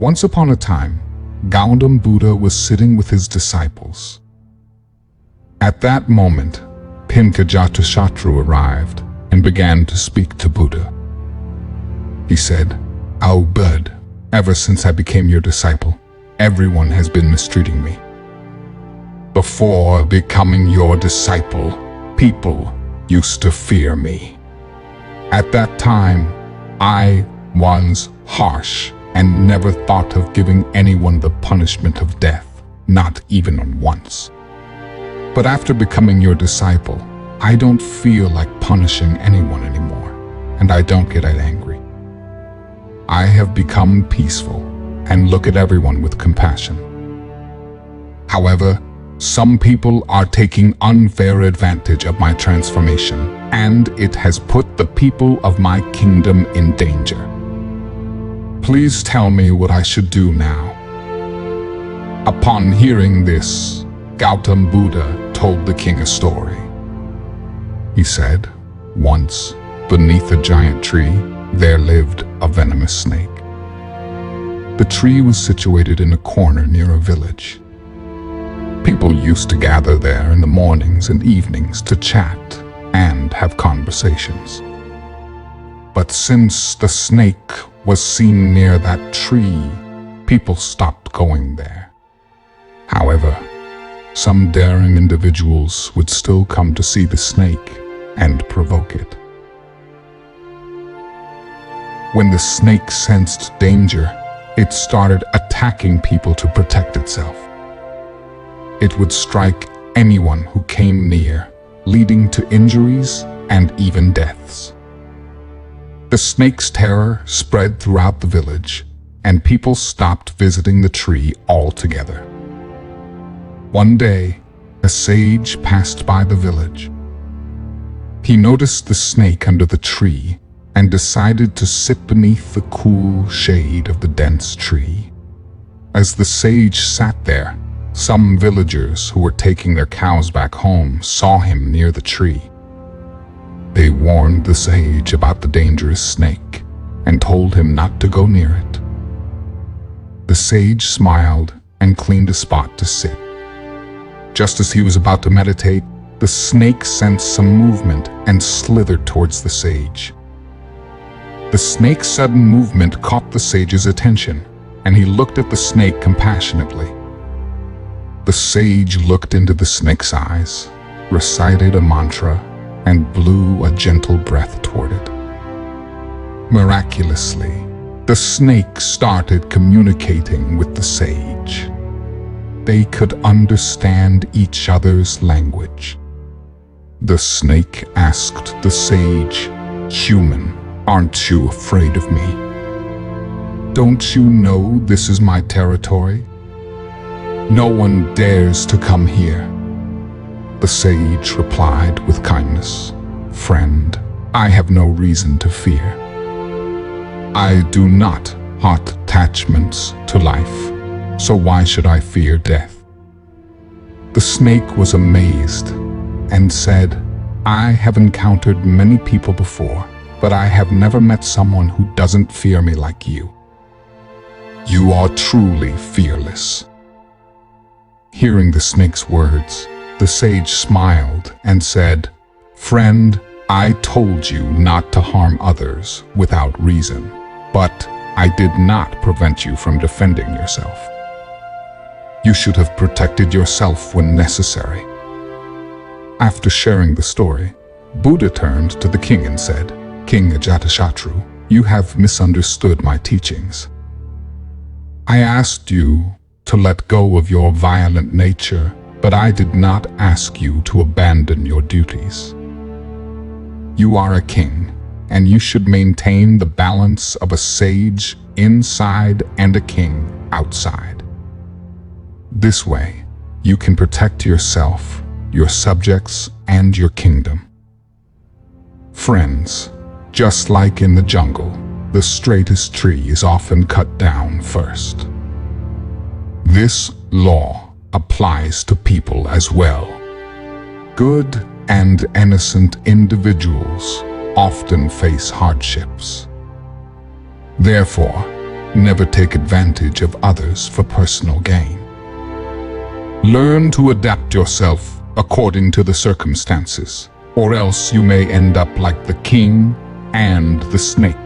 Once upon a time, Gautam Buddha was sitting with his disciples. At that moment, Ajatasattu arrived and began to speak to Buddha. He said, "O Bud, ever since I became your disciple, everyone has been mistreating me. Before becoming your disciple, people used to fear me. At that time, I was harsh and never thought of giving anyone the punishment of death, not even once. But after becoming your disciple, I don't feel like punishing anyone anymore, and I don't get angry. I have become peaceful and look at everyone with compassion. However, some people are taking unfair advantage of my transformation, and it has put the people of my kingdom in danger. Please tell me what I should do now." Upon hearing this, Gautam Buddha told the king a story. He said, "Once, beneath a giant tree, there lived a venomous snake. The tree was situated in a corner near a village. People used to gather there in the mornings and evenings to chat and have conversations. But since the snake was seen near that tree, people stopped going there. However, some daring individuals would still come to see the snake and provoke it. When the snake sensed danger, it started attacking people to protect itself. It would strike anyone who came near, leading to injuries and even deaths. The snake's terror spread throughout the village, and people stopped visiting the tree altogether. One day, a sage passed by the village. He noticed the snake under the tree and decided to sit beneath the cool shade of the dense tree. As the sage sat there, some villagers who were taking their cows back home saw him near the tree. They warned the sage about the dangerous snake and told him not to go near it. The sage smiled and cleaned a spot to sit. Just as he was about to meditate, the snake sensed some movement and slithered towards the sage. The snake's sudden movement caught the sage's attention, and he looked at the snake compassionately. The sage looked into the snake's eyes, recited a mantra, and blew a gentle breath toward it. Miraculously, the snake started communicating with the sage. They could understand each other's language. The snake asked the sage, "Human, aren't you afraid of me? Don't you know this is my territory? No one dares to come here." The sage replied with kindness, "Friend, I have no reason to fear. I do not have attachments to life, so why should I fear death?" The snake was amazed and said, "I have encountered many people before, but I have never met someone who doesn't fear me like you. You are truly fearless." Hearing the snake's words, the sage smiled and said, "Friend, I told you not to harm others without reason, but I did not prevent you from defending yourself. You should have protected yourself when necessary." After sharing the story, Buddha turned to the king and said, "King Ajatasattu, you have misunderstood my teachings. I asked you to let go of your violent nature, but I did not ask you to abandon your duties. You are a king, and you should maintain the balance of a sage inside and a king outside. This way, you can protect yourself, your subjects, and your kingdom. Friends, just like in the jungle, the straightest tree is often cut down first. This law applies to people as well. Good and innocent individuals often face hardships. Therefore, Never take advantage of others for personal gain. Learn to adapt yourself according to the circumstances, or else you may end up like the king and the snake.